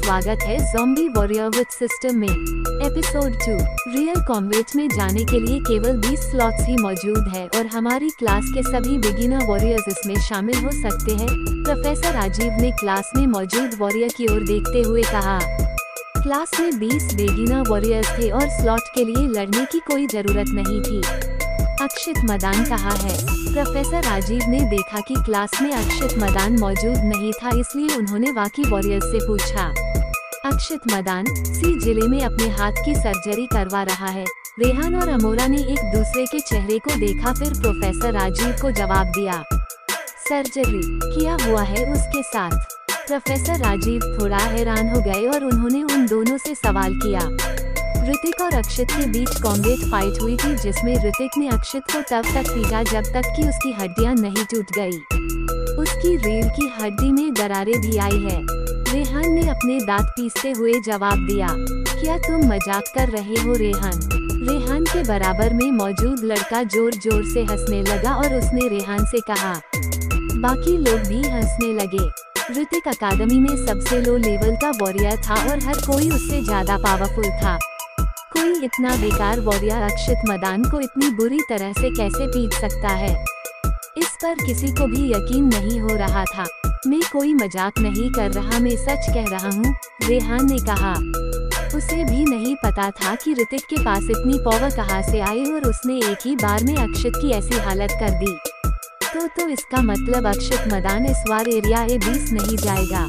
स्वागत है zombie warrior with system में। एपिसोड 2। रियल कॉम्बैट में जाने के लिए केवल 20 स्लॉट्स ही मौजूद है और हमारी क्लास के सभी बिगिनर वॉरियर्स इसमें शामिल हो सकते हैं। प्रोफेसर राजीव ने क्लास में मौजूद वॉरियर की ओर देखते हुए कहा। क्लास में 20 बिगिनर वॉरियर्स थे और स्लॉट के लिए लड़ने की कोई जरूरत नहीं थी। अक्षित मदान कहाँ है? प्रोफेसर राजीव ने देखा कि क्लास में अक्षित मदान मौजूद नहीं था, इसलिए उन्होंने बाकी वॉरियर्स से पूछा। अक्षित मदान सी जिले में अपने हाथ की सर्जरी करवा रहा है। रेहान और अमोरा ने एक दूसरे के चेहरे को देखा, फिर प्रोफेसर राजीव को जवाब दिया। सर्जरी किया हुआ है उसके साथ। प्रोफेसर राजीव थोड़ा हैरान हो गए और उन्होंने उन दोनों से सवाल किया। ऋतिक और अक्षित के बीच कॉम्बैट फाइट हुई थी, जिसमें ऋतिक ने अक्षित को तब तक पीटा जब तक कि उसकी हड्डियां नहीं टूट गई। उसकी रीढ़ की हड्डी में दरारें भी आई है। रेहान ने अपने दांत पीसते हुए जवाब दिया। क्या तुम मजाक कर रहे हो रेहान? रेहान के बराबर में मौजूद लड़का जोर जोर से हंसने लगा और उसने रेहान से कहा। बाकी लोग भी हंसने लगे। ऋतिक अकादमी में सबसे लो लेवल का वॉरियर था और हर कोई उससे ज्यादा पावरफुल था। कोई इतना बेकार वॉरियर अक्षित मदान को इतनी बुरी तरह से कैसे पीट सकता है? इस पर किसी को भी यकीन नहीं हो रहा था। मैं कोई मजाक नहीं कर रहा, मैं सच कह रहा हूँ, रेहान ने कहा। उसे भी नहीं पता था कि ऋतिक के पास इतनी पावर कहाँ से आई और उसने एक ही बार में अक्षित की ऐसी हालत कर दी। तो इसका मतलब अक्षित मदान इस बार एरिया A20 नहीं जाएगा।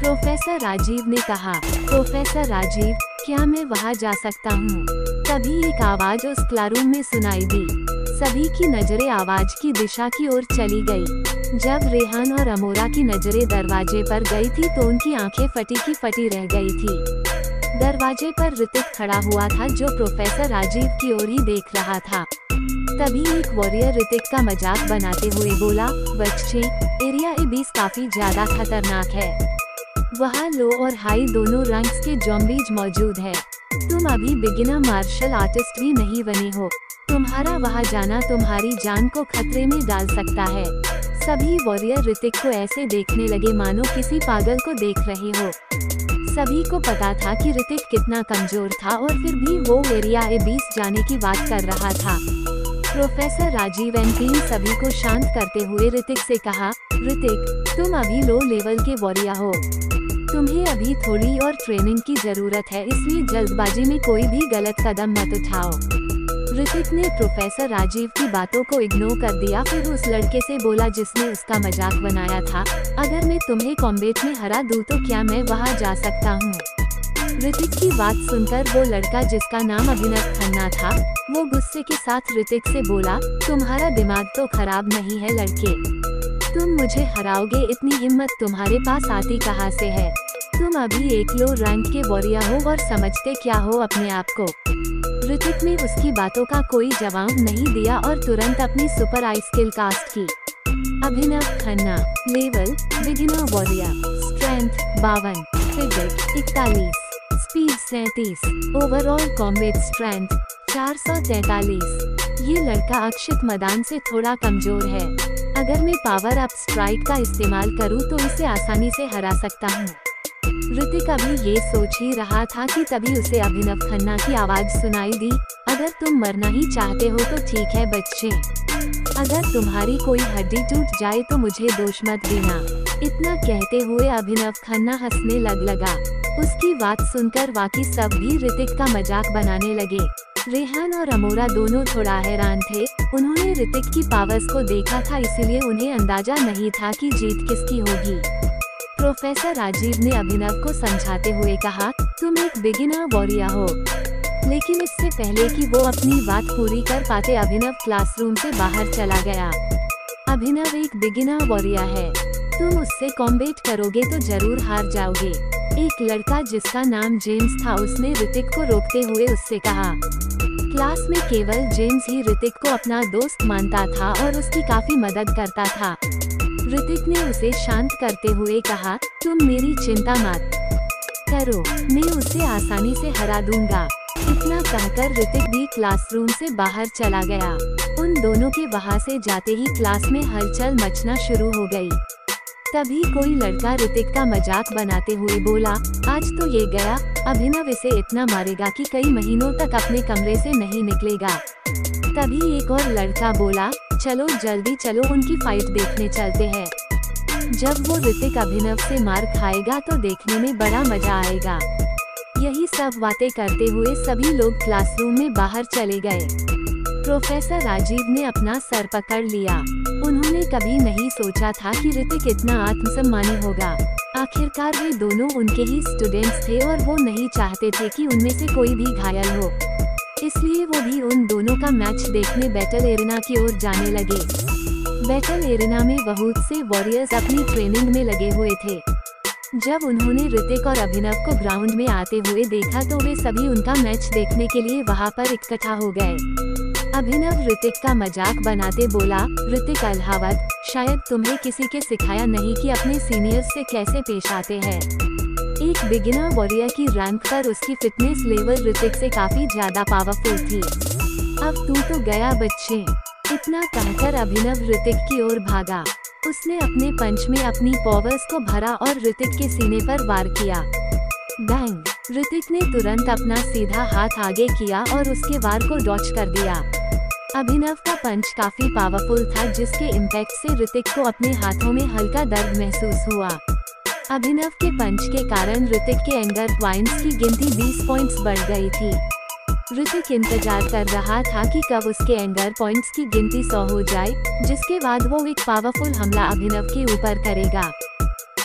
प्रोफेसर राजीव ने कहा। प्रोफेसर राजीव, क्या मैं वहां जा सकता हूँ? तभी एक आवाज उस क्लासरूम में सुनाई दी। सभी की नजरें आवाज की दिशा की ओर चली गई। जब रेहान और अमोरा की नजरें दरवाजे पर गई थी तो उनकी आंखें फटी की फटी रह गई थी। दरवाजे पर ऋतिक खड़ा हुआ था, जो प्रोफेसर राजीव की ओर ही देख रहा था। तभी एक वॉरियर ऋतिक का मजाक बनाते हुए बोला, बच्चे, एरिया A20 काफी ज्यादा खतरनाक है। वहाँ लो और हाई दोनों रैंक्स के ज़ॉम्बीज मौजूद है। तुम अभी बिगिनर मार्शल आर्टिस्ट भी नहीं बने हो। तुम्हारा वहाँ जाना तुम्हारी जान को खतरे में डाल सकता है। सभी वॉरियर ऋतिक को ऐसे देखने लगे मानो किसी पागल को देख रहे हो। सभी को पता था कि ऋतिक कितना कमजोर था और फिर भी वो एरिया A20 जाने की बात कर रहा था। प्रोफेसर राजीव एन सभी को शांत करते हुए ऋतिक से कहा, ऋतिक, तुम अभी लो लेवल के वॉरियर हो। तुम्हें अभी थोड़ी और ट्रेनिंग की जरूरत है, इसलिए जल्दबाजी में कोई भी गलत कदम मत उठाओ। ऋतिक ने प्रोफेसर राजीव की बातों को इग्नोर कर दिया, फिर उस लड़के से बोला जिसने उसका मजाक बनाया था, अगर मैं तुम्हें कॉम्बैट में हरा दूं तो क्या मैं वहां जा सकता हूं? ऋतिक की बात सुनकर वो लड़का जिसका नाम अभिनव खन्ना था, वो गुस्से के साथ ऋतिक से बोला, तुम्हारा दिमाग तो खराब नहीं है लड़के? तुम मुझे हराओगे? इतनी हिम्मत तुम्हारे पास आती कहाँ से है? तुम अभी एक लो रैंक के वॉरियर हो और समझते क्या हो अपने आप को? ऋतिक ने उसकी बातों का कोई जवाब नहीं दिया और तुरंत अपनी सुपर आई स्किल कास्ट की। Abhinav Khanna, level beginner warrior, strength 52, physique 41, speed 37, overall combat strength 443। ये लड़का अक्षित मदान से थोड़ा कमजोर है। अगर मैं पावर अप स्ट्राइक का इस्तेमाल करूं तो इसे आसानी से हरा सकता हूं। ऋतिक अभी ये सोच ही रहा था कि तभी उसे अभिनव खन्ना की आवाज सुनाई दी। अगर तुम मरना ही चाहते हो तो ठीक है बच्चे, अगर तुम्हारी कोई हड्डी टूट जाए तो मुझे दोष मत देना। इतना कहते हुए अभिनव खन्ना हंसने लगा। उसकी बात सुनकर बाकी सब भी ऋतिक का मजाक बनाने लगे। रेहान और अमोरा दोनों थोड़ा हैरान थे। उन्होंने ऋतिक की पावर्स को देखा था, इसीलिए उन्हें अंदाजा नहीं था कि जीत किसकी होगी। प्रोफेसर राजीव ने अभिनव को समझाते हुए कहा, तुम एक बिगिनर वॉरियर हो। लेकिन इससे पहले कि वो अपनी बात पूरी कर पाते, अभिनव क्लासरूम से बाहर चला गया। अभिनव एक बिगिनर वॉरियर है। तुम उससे कॉम्बैट करोगे तो जरूर हार जाओगे। एक लड़का जिसका नाम जेम्स था, उसने ऋतिक को रोकते हुए उससे कहा। क्लास में केवल जेम्स ही ऋतिक को अपना दोस्त मानता था और उसकी काफी मदद करता था। ऋतिक ने उसे शांत करते हुए कहा, तुम मेरी चिंता मत करो, मैं उसे आसानी से हरा दूंगा। इतना कहकर ऋतिक भी क्लासरूम से बाहर चला गया। उन दोनों के वहां से जाते ही क्लास में हलचल मचना शुरू हो गई। तभी कोई लड़का ऋतिक का मजाक बनाते हुए बोला, आज तो ये गया, अभिनव इसे इतना मारेगा कि कई महीनों तक अपने कमरे से नहीं निकलेगा। तभी एक और लड़का बोला, चलो जल्दी चलो, उनकी फाइट देखने चलते हैं। जब वो ऋतिक अभिनव से मार खाएगा तो देखने में बड़ा मजा आएगा। यही सब बातें करते हुए सभी लोग क्लासरूम में बाहर चले गए। प्रोफेसर राजीव ने अपना सर पकड़ लिया। उन्होंने कभी नहीं सोचा था कि ऋतिक इतना आत्मसम्मानी होगा। आखिरकार वे दोनों उनके ही स्टूडेंट्स थे और वो नहीं चाहते थे कि उनमें से कोई भी घायल हो। इसलिए वो भी उन दोनों का मैच देखने बैटल एरिना की ओर जाने लगे। बैटल एरिना में बहुत से वॉरियर्स अपनी ट्रेनिंग में लगे हुए थे। जब उन्होंने ऋतिक और अभिनव को ग्राउंड में आते हुए देखा तो वे सभी उनका मैच देखने के लिए वहां पर इकट्ठा हो गए। अभिनव ऋतिक का मजाक बनाते बोला, ऋतिक अल्हावत, शायद तुम्हें किसी के सिखाया नहीं कि अपने सीनियर्स से कैसे पेश आते हैं। एक बिगिनर वॉरियर की रैंक पर उसकी फिटनेस लेवल ऋतिक से काफी ज्यादा पावरफुल थी। अब तू तो गया बच्चे, इतना कहकर अभिनव ऋतिक की ओर भागा। उसने अपने पंच में अपनी पावर्स को भरा और ऋतिक के सीने पर वार किया। बैंग! ऋतिक ने तुरंत अपना सीधा हाथ आगे किया और उसके वार को डॉच कर दिया। अभिनव का पंच काफी पावरफुल था, जिसके इम्पैक्ट से ऋतिक को अपने हाथों में हल्का दर्द महसूस हुआ। अभिनव के पंच के कारण ऋतिक के एंगर पॉइंट्स की गिनती 20 पॉइंट्स बढ़ गई थी। ऋतिक इंतजार कर रहा था कि कब उसके एंगर पॉइंट्स की गिनती 100 हो जाए, जिसके बाद वो एक पावरफुल हमला अभिनव के ऊपर करेगा।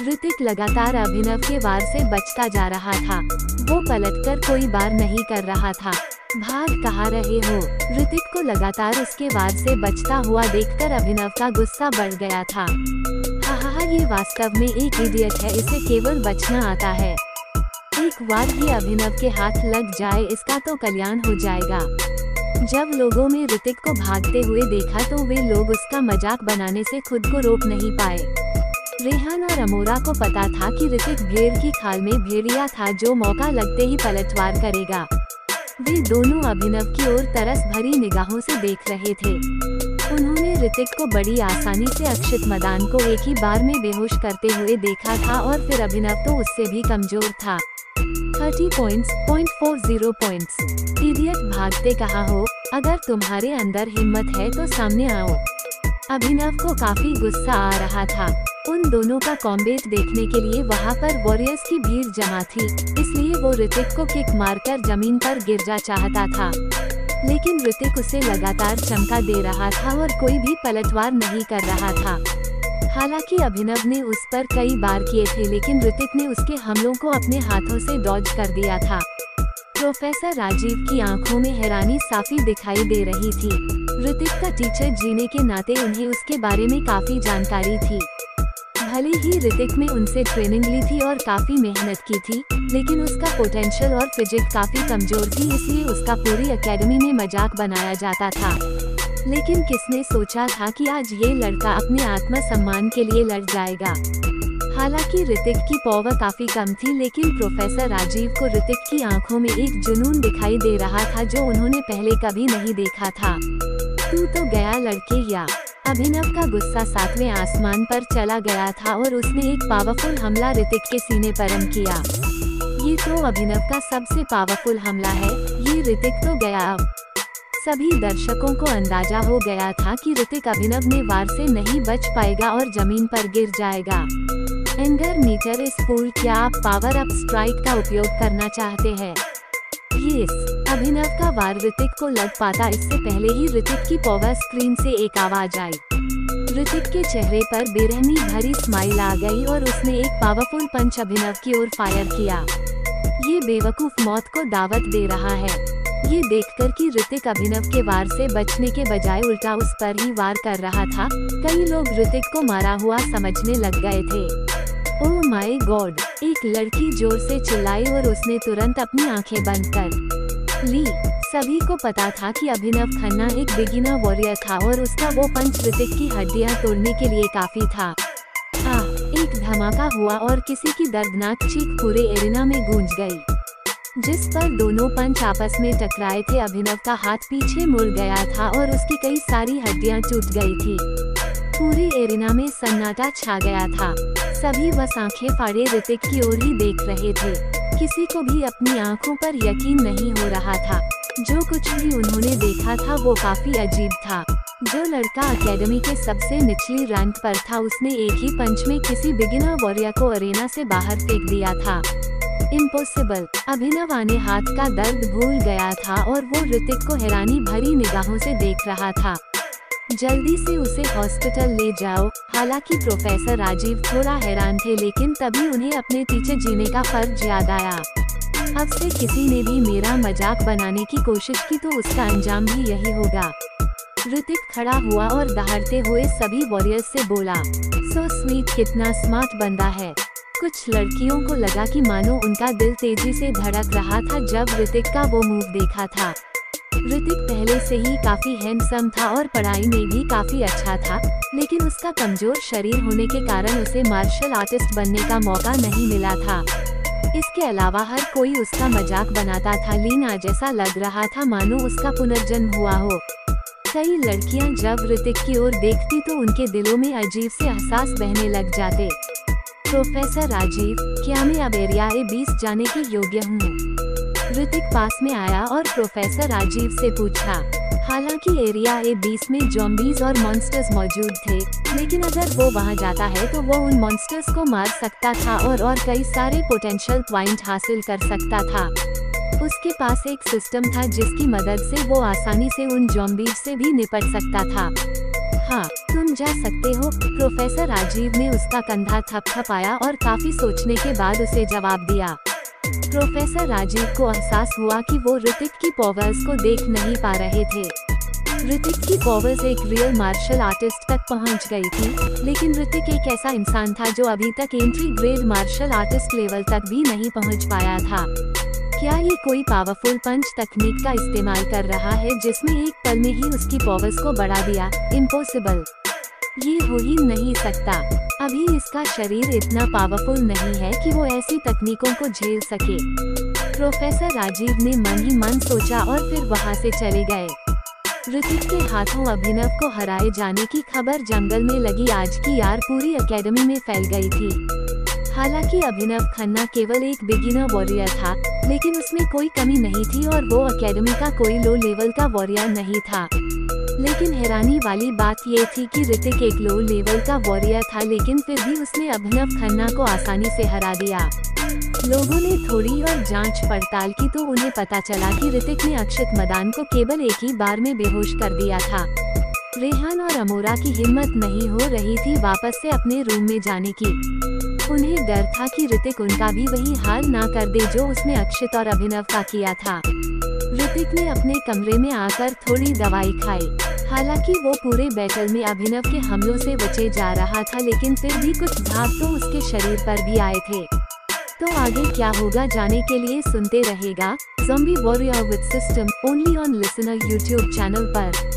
ऋतिक लगातार अभिनव के वार से बचता जा रहा था। वो पलटकर कोई वार नहीं कर रहा था। भाग कहाँ रहे हो? ऋतिक को लगातार उसके वार से बचता हुआ देखकर अभिनव का गुस्सा बढ़ गया था। हा, ये वास्तव में एक इडियट है, इसे केवल बचना आता है। एक बार ही अभिनव के हाथ लग जाए इसका तो कल्याण हो जाएगा। जब लोगों में ऋतिक को भागते हुए देखा तो वे लोग उसका मजाक बनाने से खुद को रोक नहीं पाए। रेहान और अमोरा को पता था कि ऋतिक भेड़ की खाल में भेड़िया था जो मौका लगते ही पलटवार करेगा। वे दोनों अभिनव की ओर तरस भरी निगाहों से देख रहे थे। उन्होंने ऋतिक को बड़ी आसानी से अक्षित मदान को एक ही बार में बेहोश करते हुए देखा था और फिर अभिनव तो उससे भी कमजोर था। 30 पॉइंट्स, 0.40 पॉइंट्स। इडियट, भागते कहाँ हो? अगर तुम्हारे अंदर हिम्मत है तो सामने आओ। अभिनव को काफी गुस्सा आ रहा था। उन दोनों का कॉम्बैट देखने के लिए वहां पर वॉरियर्स की भीड़ जमा थी, इसलिए वो ऋतिक को किक मारकर जमीन पर गिरना चाहता था। लेकिन ऋतिक उसे लगातार चमका दे रहा था और कोई भी पलटवार नहीं कर रहा था। हालांकि अभिनव ने उस पर कई बार किए थे, लेकिन ऋतिक ने उसके हमलों को अपने हाथों से डॉज कर दिया था। प्रोफेसर राजीव की आंखों में हैरानी साफी दिखाई दे रही थी। ऋतिक का टीचर जीने के नाते उन्हें उसके बारे में काफी जानकारी थी। भले ही ऋतिक ने उनसे ट्रेनिंग ली थी और काफी मेहनत की थी, लेकिन उसका पोटेंशियल और फिजिक काफी कमजोर थी, इसलिए उसका पूरी एकेडमी में मजाक बनाया जाता था। लेकिन किसने सोचा था कि आज ये लड़का अपने आत्मसम्मान के लिए लड़ जाएगा। हालांकि ऋतिक की पावर काफी कम थी, लेकिन प्रोफेसर राजीव को ऋतिक की आंखों में एक जुनून दिखाई दे रहा था जो उन्होंने पहले कभी नहीं देखा था। तू तो गया लड़के या? अभिनव का गुस्सा 7वें आसमान पर चला गया था और उसने एक पावरफुल हमला ऋतिक के सीने पर किया। ये तो अभिनव का सबसे पावरफुल हमला है, ये ऋतिक तो गया। अब सभी दर्शकों को अंदाजा हो गया था कि ऋतिक अभिनव ने वार से नहीं बच पाएगा और जमीन पर गिर जाएगा। एंगर मीटर इस फूल, क्या आप पावर अप स्ट्राइक का उपयोग करना चाहते हैं? यस। अभिनव का वार ऋतिक को लग पाता इससे पहले ही ऋतिक की पावर स्क्रीन से एक आवाज आई। ऋतिक के चेहरे पर बेरहमी भरी स्माइल आ गई और उसने एक पावरफुल पंच अभिनव की ओर फायर किया। ये बेवकूफ मौत को दावत दे रहा है। ये देखकर कि ऋतिक अभिनव के वार से बचने के बजाय उल्टा उस पर ही वार कर रहा था, कई लोग ऋतिक को मारा हुआ समझने लग गए थे। Oh my God! एक लड़की जोर से चिल्लाई और उसने तुरंत अपनी आंखें बंद कर ली। सभी को पता था कि अभिनव खन्ना एक बिगिनर वॉरियर था और उसका वो पंच ऋतिक की हड्डियां तोड़ने के लिए काफी था। एक धमाका हुआ और किसी की दर्दनाक चीख पूरे एरिना में गूंज गई। जिस पर दोनों पंच आपस में टकराए थे, अभिनव का हाथ पीछे मुड़ गया था और उसकी कई सारी हड्डियां टूट गई थी। पूरे एरिना में सन्नाटा छा गया था। सभी बस आंखें फाड़े ऋतिक की ओर ही देख रहे थे। किसी को भी अपनी आंखों पर यकीन नहीं हो रहा था। जो कुछ भी उन्होंने देखा था वो काफी अजीब था। जो लड़का एकेडमी के सबसे निचली रैंक पर था, उसने एक ही पंच में किसी बिगिनर वॉरियर को अरेना से बाहर फेंक दिया था। इम्पॉसिबल। अभिनव आने हाथ का दर्द भूल गया था और वो ऋतिक को हैरानी भरी निगाहों से देख रहा था। जल्दी से उसे हॉस्पिटल ले जाओ। हालांकि प्रोफेसर राजीव थोड़ा हैरान थे, लेकिन तभी उन्हें अपने पीछे जीने का फर्ज याद आया। अब से किसी ने भी मेरा मजाक बनाने की कोशिश की तो उसका अंजाम भी यही होगा। ऋतिक खड़ा हुआ और दहाड़ते हुए सभी वॉरियर्स से बोला, सो स्वीट, कितना स्मार्ट बंदा है। कुछ लड़कियों को लगा कि मानो उनका दिल तेजी से धड़क रहा था जब ऋतिक का वो मूव देखा था। ऋतिक पहले से ही काफी हैंडसम था और पढ़ाई में भी काफी अच्छा था, लेकिन उसका कमजोर शरीर होने के कारण उसे मार्शल आर्टिस्ट बनने का मौका नहीं मिला था। इसके अलावा हर कोई उसका मजाक बनाता था। लीना जैसा लग रहा था मानो उसका पुनर्जन्म हुआ हो। कई लड़कियां जब ऋतिक की ओर देखती तो उनके दिलों में अजीब से एहसास बहने लग जाते। प्रोफेसर राजीव, क्या मैं अब एरिया A20 जाने के योग्य हूँ? ऋतिक पास में आया और प्रोफेसर राजीव से पूछा। हालांकि एरिया A20 में ज़ॉम्बीज़ और मॉन्स्टर्स मौजूद थे, लेकिन अगर वो वहां जाता है तो वो उन मॉन्स्टर्स को मार सकता था और कई सारे पोटेंशियल पॉइंट हासिल कर सकता था। उसके पास एक सिस्टम था जिसकी मदद से वो आसानी से उन ज़ॉम्बीज़ से भी निपट सकता था। हाँ, तुम जा सकते हो। प्रोफेसर राजीव ने उसका कंधा थपथपाया और काफी सोचने के बाद उसे जवाब दिया। प्रोफेसर राजीव को एहसास हुआ कि वो ऋतिक की पावर्स को देख नहीं पा रहे थे। ऋतिक की पावर्स एक रियल मार्शल आर्टिस्ट तक पहुंच गई थी, लेकिन ऋतिक एक ऐसा इंसान था जो अभी तक entry grade martial artist level तक भी नहीं पहुंच पाया था। क्या ये कोई पावरफुल पंच तकनीक का इस्तेमाल कर रहा है जिसमें एक पल में ही उसकी पावर्स को बढ़ा दिया? इम्पॉसिबल। ये हो ही नहीं सकता। अभी इसका शरीर इतना पावरफुल नहीं है कि वो ऐसी तकनीकों को झेल सके। प्रोफेसर राजीव ने मन ही मन सोचा और फिर वहां से चले गए। ऋतिक के हाथों अभिनव को हराए जाने की खबर जंगल में लगी आज की यार पूरी एकेडमी में फैल गई थी। हालांकि अभिनव खन्ना केवल एक बिगिनर वॉरियर था, लेकिन उसमें कोई कमी नहीं थी और वो एकेडमी का कोई लो लेवल का वॉरियर नहीं था। लेकिन हैरानी वाली बात ये थी कि ऋतिक एक लो लेवल का वॉरियर था, लेकिन फिर भी उसने अभिनव खन्ना को आसानी से हरा दिया। लोगों ने थोड़ी और जांच पड़ताल की तो उन्हें पता चला कि ऋतिक ने अक्षत मदान को केवल एक ही बार में बेहोश कर दिया था। रेहान और अमोरा की हिम्मत नहीं हो रही थी वापस से अपने रूम में जाने की। उन्हें डर था कि ऋतिक उनका भी वही हाल ना कर दे जो उसने अक्षत और अभिनव का किया था। ऋतिक ने अपने कमरे में आकर थोड़ी दवाई खाई। हालांकि वो पूरे बैटल में अभिनव के हमलों से बचे जा रहा था, लेकिन फिर भी कुछ घाव तो उसके शरीर पर भी आए थे। तो आगे क्या होगा जाने के लिए सुनते रहेगा zombie warrior with system only on listener YouTube channel पर।